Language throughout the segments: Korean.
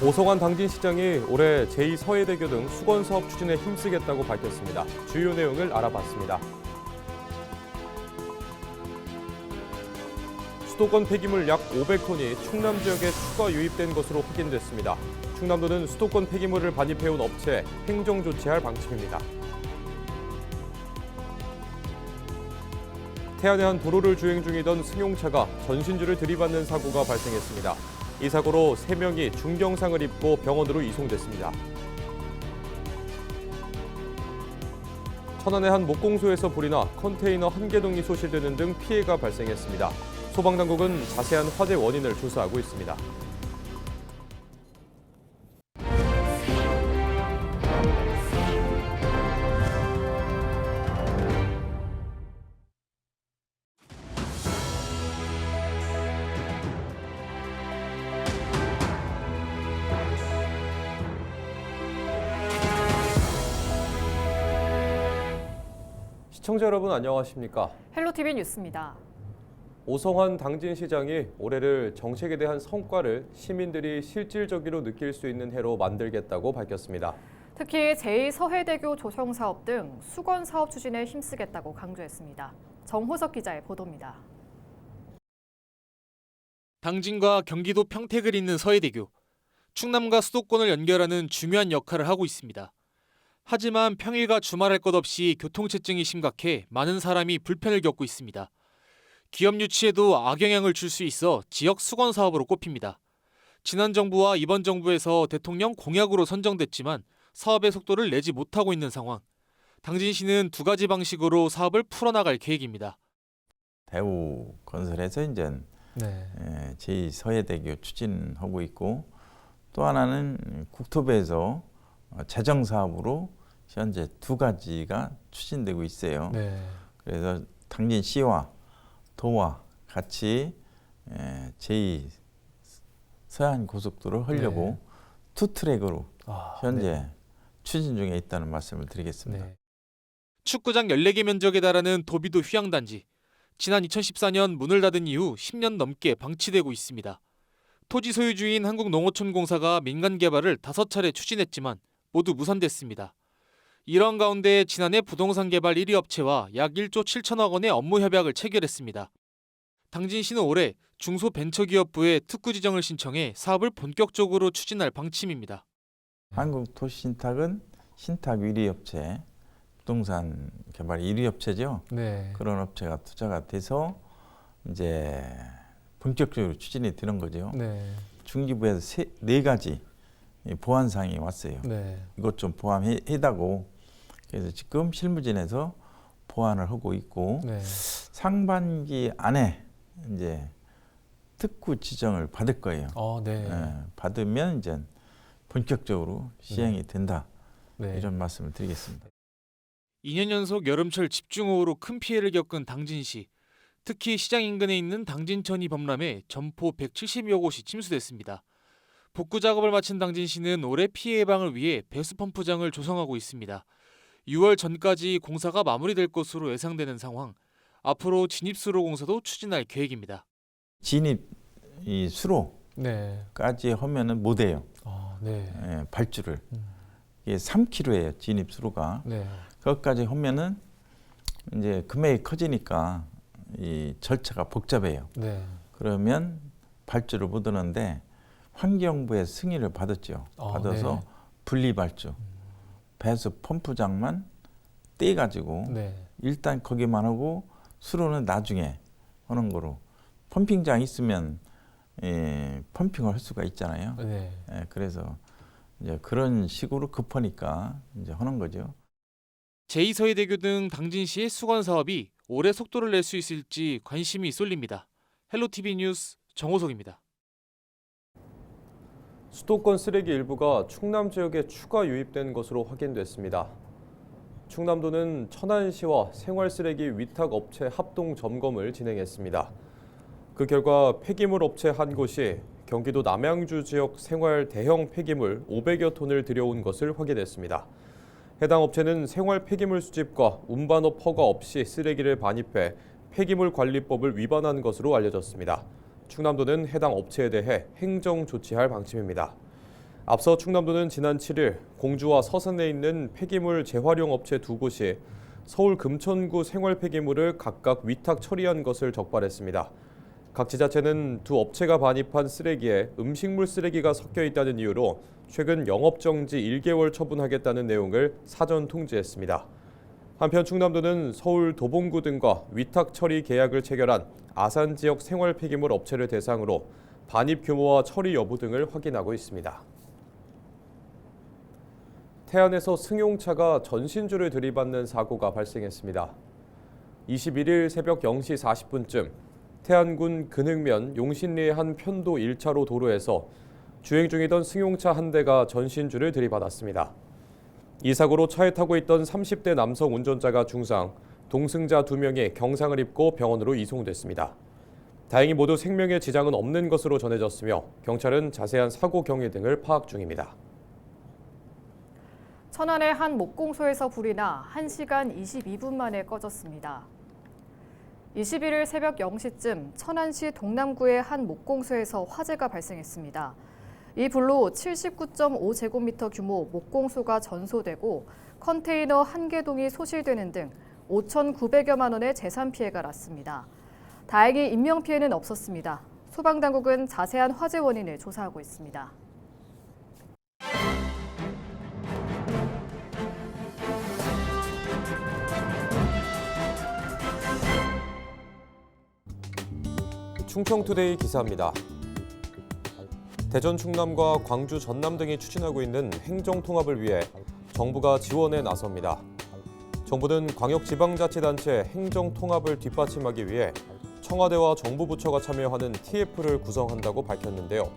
오성환 당진시장이 올해 제2서해대교 등 수건사업 추진에 힘쓰겠다고 밝혔습니다. 주요 내용을 알아봤습니다. 수도권 폐기물 약 500톤이 충남 지역에 추가 유입된 것으로 확인됐습니다. 충남도는 수도권 폐기물을 반입해온 업체에 행정 조치할 방침입니다. 태안의 한 도로를 주행 중이던 승용차가 전신주를 들이받는 사고가 발생했습니다. 이 사고로 3명이 중경상을 입고 병원으로 이송됐습니다. 천안의 한 목공소에서 불이 나 컨테이너 1개동이 소실되는 등 피해가 발생했습니다. 소방당국은 자세한 화재 원인을 조사하고 있습니다. 시청자 여러분 안녕하십니까? 헬로티비 뉴스입니다. 오성환 당진시장이 올해를 정책에 대한 성과를 시민들이 실질적으로 느낄 수 있는 해로 만들겠다고 밝혔습니다. 특히 제2서해대교 조성 사업 등 수건 사업 추진에 힘쓰겠다고 강조했습니다. 정호석 기자의 보도입니다. 당진과 경기도 평택을 잇는 서해대교, 충남과 수도권을 연결하는 중요한 역할을 하고 있습니다. 하지만 평일과 주말 할 것 없이 교통체증이 심각해 많은 사람이 불편을 겪고 있습니다. 기업 유치에도 악영향을 줄 수 있어 지역 수건 사업으로 꼽힙니다. 지난 정부와 이번 정부에서 대통령 공약으로 선정됐지만 사업의 속도를 내지 못하고 있는 상황. 당진시는 2가지 방식으로 사업을 풀어나갈 계획입니다. 대우 건설에서 이제 제2서해대교 추진하고 있고, 또 하나는 국토부에서 재정 사업으로 현재 2가지가 추진되고 있어요. 그래서 당진시와 도와 같이 제2서해안고속도로를 하려고 투트랙으로 현재 추진 중에 있다는 말씀을 드리겠습니다. 축구장 14개 면적에 달하는 도비도 휴양단지. 지난 2014년 문을 닫은 이후 10년 넘게 방치되고 있습니다. 토지 소유주인 한국농어촌공사가 민간 개발을 5차례 추진했지만 모두 무산됐습니다. 이런 가운데 지난해 부동산 개발 1위 업체와 약 1조 7천억 원의 업무 협약을 체결했습니다. 당진시는 올해 중소벤처기업부에 특구 지정을 신청해 사업을 본격적으로 추진할 방침입니다. 한국도시신탁은 신탁 1위 업체, 부동산 개발 1위 업체죠. 그런 업체가 투자가 돼서 이제 본격적으로 추진이 되는 거죠. 중기부에서 4가지 보완사항이 왔어요. 이것 좀 포함해다고. 그래서 지금 실무진에서 보완을 하고 있고, 상반기 안에 이제 특구 지정을 받을 거예요. 받으면 이제 본격적으로 시행이 된다. 이런 말씀을 드리겠습니다. 2년 연속 여름철 집중호우로 큰 피해를 겪은 당진시. 특히 시장 인근에 있는 당진천이 범람해 점포 170여 곳이 침수됐습니다. 복구 작업을 마친 당진시는 올해 피해 예방을 위해 배수 펌프장을 조성하고 있습니다. 6월 전까지 공사가 마무리될 것으로 예상되는 상황. 앞으로 진입수로 공사도 추진할 계획입니다. 진입 이 수로까지 하면은 못 해요. 발주를. 이게 3km예요. 진입 수로가. 그것까지 하면은 이제 금액이 커지니까 이 절차가 복잡해요. 그러면 발주를 못 하는데 환경부의 승인을 받았죠. 받아서 분리발주, 배수 펌프장만 떼가지고 일단 거기만 하고 수로는 나중에 하는 거로. 펌핑장 있으면 펌핑을 할 수가 있잖아요. 그래서 이제 그런 식으로 급하니까 이제 하는 거죠. 제2서해대교 등 당진시의 수건 사업이 올해 속도를 낼 수 있을지 관심이 쏠립니다. 헬로티비 뉴스 정호석입니다. 수도권 쓰레기 일부가 충남 지역에 추가 유입된 것으로 확인됐습니다. 충남도는 천안시와 생활쓰레기 위탁업체 합동 점검을 진행했습니다. 그 결과 폐기물 업체 한 곳이 경기도 남양주 지역 생활 대형 폐기물 500여 톤을 들여온 것을 확인했습니다. 해당 업체는 생활 폐기물 수집과 운반업 허가 없이 쓰레기를 반입해 폐기물 관리법을 위반한 것으로 알려졌습니다. 충남도는 해당 업체에 대해 행정 조치할 방침입니다. 앞서 충남도는 지난 7일 공주와 서산에 있는 폐기물 재활용 업체 2곳이 서울 금천구 생활 폐기물을 각각 위탁 처리한 것을 적발했습니다. 각 지자체는 두 업체가 반입한 쓰레기에 음식물 쓰레기가 섞여 있다는 이유로 최근 영업정지 1개월 처분하겠다는 내용을 사전 통지했습니다. 한편 충남도는 서울 도봉구 등과 위탁 처리 계약을 체결한 아산 지역 생활 폐기물 업체를 대상으로 반입 규모와 처리 여부 등을 확인하고 있습니다. 태안에서 승용차가 전신주를 들이받는 사고가 발생했습니다. 21일 새벽 0시 40분쯤 태안군 근흥면 용신리의 한 편도 1차로 도로에서 주행 중이던 승용차 한 대가 전신주를 들이받았습니다. 이 사고로 차에 타고 있던 30대 남성 운전자가 중상, 동승자 2명이 경상을 입고 병원으로 이송됐습니다. 다행히 모두 생명에 지장은 없는 것으로 전해졌으며 경찰은 자세한 사고 경위 등을 파악 중입니다. 천안의 한 목공소에서 불이 나 1시간 22분 만에 꺼졌습니다. 21일 새벽 0시쯤 천안시 동남구의 한 목공소에서 화재가 발생했습니다. 이 불로 79.5제곱미터 규모 목공소가 전소되고 컨테이너 1개동이 소실되는 등 5,900여만 원의 재산 피해가 났습니다. 다행히 인명피해는 없었습니다. 소방당국은 자세한 화재 원인을 조사하고 있습니다. 충청투데이 기사입니다. 대전 충남과 광주 전남 등이 추진하고 있는 행정통합을 위해 정부가 지원에 나섭니다. 정부는 광역지방자치단체 행정통합을 뒷받침하기 위해 청와대와 정부 부처가 참여하는 TF를 구성한다고 밝혔는데요.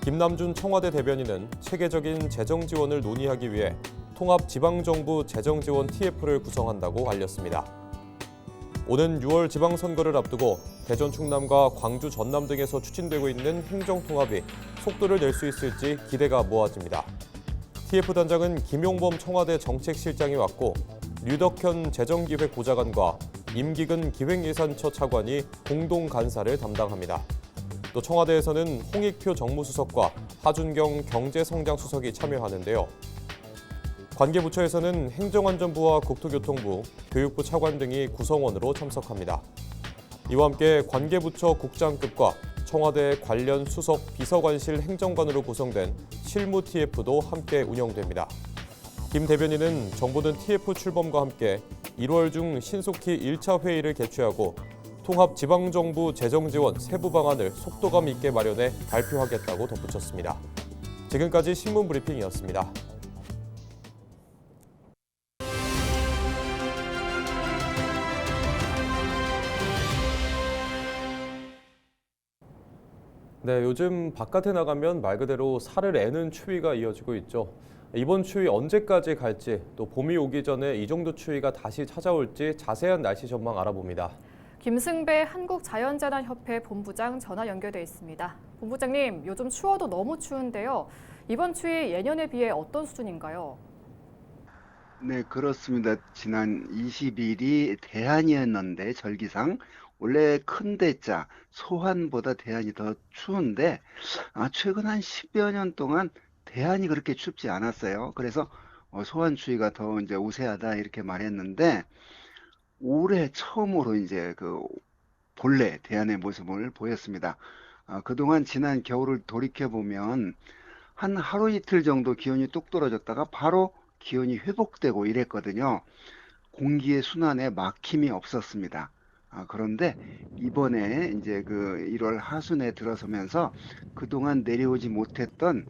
김남준 청와대 대변인은 체계적인 재정 지원을 논의하기 위해 통합지방정부 재정지원 TF를 구성한다고 알렸습니다. 오는 6월 지방선거를 앞두고 대전 충남과 광주 전남 등에서 추진되고 있는 행정통합이 속도를 낼 수 있을지 기대가 모아집니다. TF 단장은 김용범 청와대 정책실장이 왔고 류덕현 재정기획보좌관과 임기근 기획예산처 차관이 공동 간사를 담당합니다. 또 청와대에서는 홍익표 정무수석과 하준경 경제성장수석이 참여하는데요. 관계부처에서는 행정안전부와 국토교통부, 교육부 차관 등이 구성원으로 참석합니다. 이와 함께 관계부처 국장급과 청와대 관련 수석 비서관실 행정관으로 구성된 실무 TF도 함께 운영됩니다. 김 대변인은 정부는 TF 출범과 함께 1월 중 신속히 1차 회의를 개최하고 통합 지방정부 재정지원 세부 방안을 속도감 있게 마련해 발표하겠다고 덧붙였습니다. 지금까지 신문브리핑이었습니다. 네, 요즘 바깥에 나가면 말 그대로 살을 애는 추위가 이어지고 있죠. 이번 추위 언제까지 갈지, 또 봄이 오기 전에 이 정도 추위가 다시 찾아올지 자세한 날씨 전망 알아봅니다. 김승배 한국자연재난협회 본부장 전화 연결돼 있습니다. 본부장님, 요즘 추워도 너무 추운데요. 이번 추위 예년에 비해 어떤 수준인가요? 네, 그렇습니다. 지난 20일이 대한이었는데 절기상 원래 큰 대자 소한보다 대한이 더 추운데 최근 한 10여 년 동안 대한이 그렇게 춥지 않았어요. 그래서 소한 추위가 더 이제 우세하다 이렇게 말했는데 올해 처음으로 이제 그 본래 대한의 모습을 보였습니다. 그동안 지난 겨울을 돌이켜 보면 한 하루 이틀 정도 기온이 뚝 떨어졌다가 바로 기온이 회복되고 이랬거든요. 공기의 순환에 막힘이 없었습니다. 그런데 이번에 이제 그 1월 하순에 들어서면서 그동안 내려오지 못했던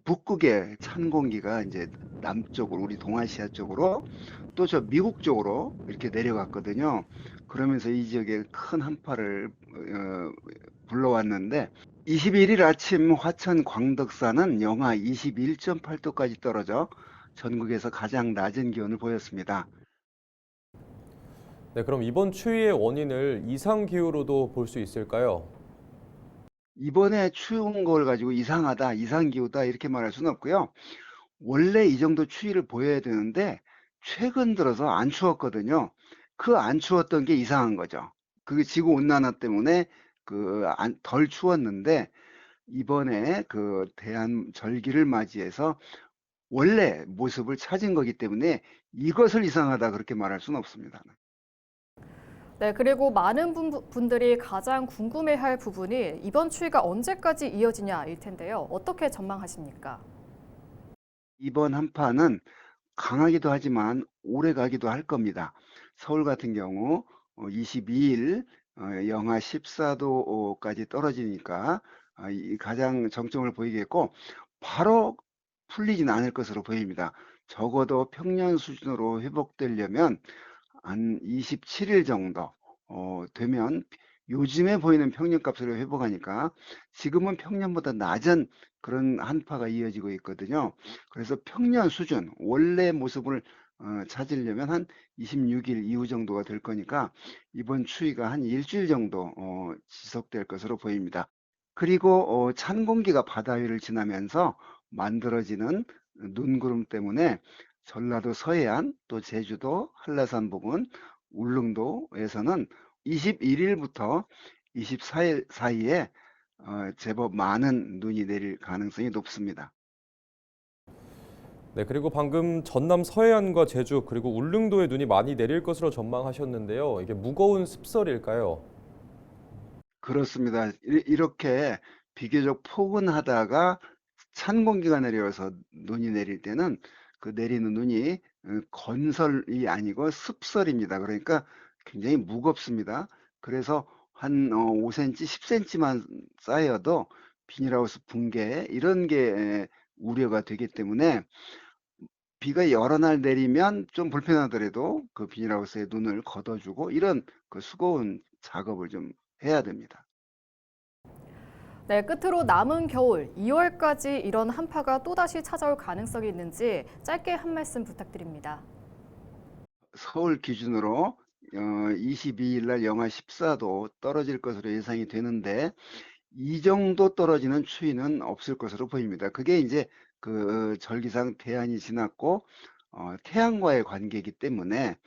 북극의 찬 공기가 이제 남쪽으로 우리 동아시아 쪽으로 또 저 미국 쪽으로 이렇게 내려갔거든요. 그러면서 이 지역에 큰 한파를 불러왔는데 21일 아침 화천 광덕산은 영하 21.8도까지 떨어져 전국에서 가장 낮은 기온을 보였습니다. 네, 그럼 이번 추위의 원인을 이상기후로도 볼 수 있을까요? 이번에 추운 걸 가지고 이상하다, 이상기후다 이렇게 말할 수는 없고요. 원래 이 정도 추위를 보여야 되는데 최근 들어서 안 추웠거든요. 그 안 추웠던 게 이상한 거죠. 그게 지구 온난화 때문에 덜 추웠는데 이번에 그 대한절기를 맞이해서 원래 모습을 찾은 거기 때문에 이것을 이상하다 그렇게 말할 수는 없습니다. 네, 그리고 많은 분들이 가장 궁금해할 부분이 이번 추위가 언제까지 이어지냐일 텐데요. 어떻게 전망하십니까? 이번 한파는 강하기도 하지만 오래 가기도 할 겁니다. 서울 같은 경우 22일 영하 14도까지 떨어지니까 이 가장 정점을 보이겠고 바로 풀리지는 않을 것으로 보입니다. 적어도 평년 수준으로 회복되려면 한 27일 정도 되면 요즘에 보이는 평년값으로 회복하니까 지금은 평년보다 낮은 그런 한파가 이어지고 있거든요. 그래서 평년 수준, 원래 모습을 찾으려면 한 26일 이후 정도가 될 거니까 이번 추위가 한 일주일 정도 지속될 것으로 보입니다. 그리고 찬 공기가 바다 위를 지나면서 만들어지는 눈구름 때문에 전라도 서해안, 또 제주도, 한라산 부근, 울릉도에서는 21일부터 24일 사이에 제법 많은 눈이 내릴 가능성이 높습니다. 네, 그리고 방금 전남 서해안과 제주 그리고 울릉도에 눈이 많이 내릴 것으로 전망하셨는데요. 이게 무거운 습설일까요? 그렇습니다. 이렇게 비교적 포근하다가 찬 공기가 내려와서 눈이 내릴 때는 그 내리는 눈이 건설이 아니고 습설입니다. 그러니까 굉장히 무겁습니다. 그래서 한 5cm, 10cm만 쌓여도 비닐하우스 붕괴 이런 게 우려가 되기 때문에 비가 여러 날 내리면 좀 불편하더라도 그 비닐하우스에 눈을 걷어주고 이런 그 수고운 작업을 좀 해야 됩니다. 네, 끝으로 남은 겨울 2월까지 이런 한파가 또다시 찾아올 가능성이 있는지 짧게 한 말씀 부탁드립니다. 서울 기준으로 22일 날 영하 14도 떨어질 것으로 예상이 되는데 이 정도 떨어지는 추위는 없을 것으로 보입니다. 그게 이제 그 절기상 대안이 지났고 태양과의 관계이기 때문에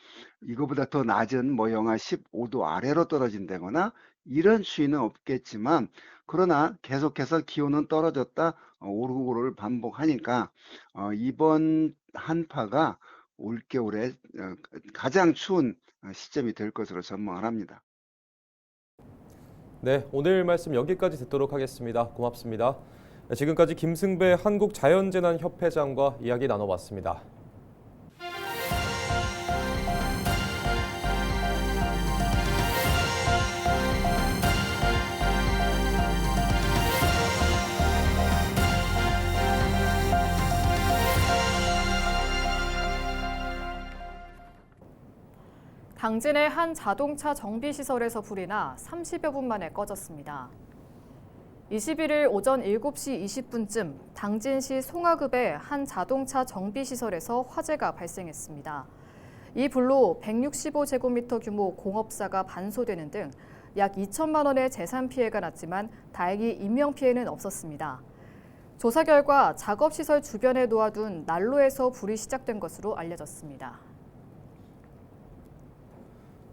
이거보다 더 낮은 뭐 영하 15도 아래로 떨어진다거나 이런 추위는 없겠지만 그러나 계속해서 기온은 떨어졌다 오르고 오르를 반복하니까 이번 한파가 올겨울에 가장 추운 시점이 될 것으로 전망을 합니다. 네, 오늘 말씀 여기까지 듣도록 하겠습니다. 고맙습니다. 지금까지 김승배 한국자연재난협회장과 이야기 나눠봤습니다. 당진의 한 자동차 정비시설에서 불이 나 30여 분 만에 꺼졌습니다. 21일 오전 7시 20분쯤 당진시 송하급의 한 자동차 정비시설에서 화재가 발생했습니다. 이 불로 165제곱미터 규모 공업사가 반소되는 등 약 2천만 원의 재산 피해가 났지만 다행히 인명피해는 없었습니다. 조사 결과 작업시설 주변에 놓아둔 난로에서 불이 시작된 것으로 알려졌습니다.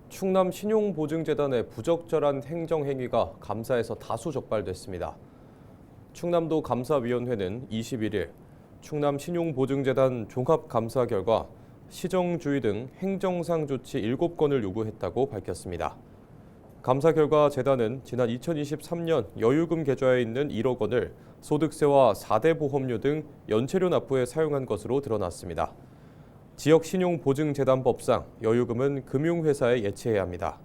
충남 신용보증재단의 부적절한 행정행위가 감사에서 다수 적발됐습니다. 충남도 감사위원회는 21일 충남 신용보증재단 종합감사 결과 시정주의 등 행정상 조치 7건을 요구했다고 밝혔습니다. 감사 결과 재단은 지난 2023년 여유금 계좌에 있는 1억 원을 소득세와 4대 보험료 등 연체료 납부에 사용한 것으로 드러났습니다. 지역신용보증재단법상 여유금은 금융회사에 예치해야 합니다.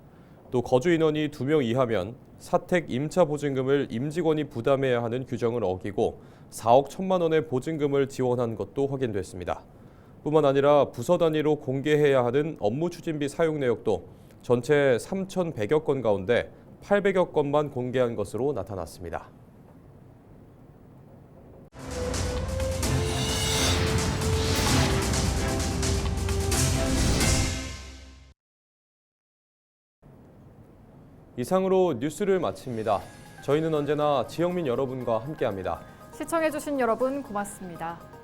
또 거주 인원이 2명 이하면 사택 임차보증금을 임직원이 부담해야 하는 규정을 어기고 4억 1천만 원의 보증금을 지원한 것도 확인됐습니다. 뿐만 아니라 부서 단위로 공개해야 하는 업무 추진비 사용 내역도 전체 3,100여 건 가운데 800여 건만 공개한 것으로 나타났습니다. 이상으로 뉴스를 마칩니다. 저희는 언제나 지역민 여러분과 함께합니다. 시청해주신 여러분 고맙습니다.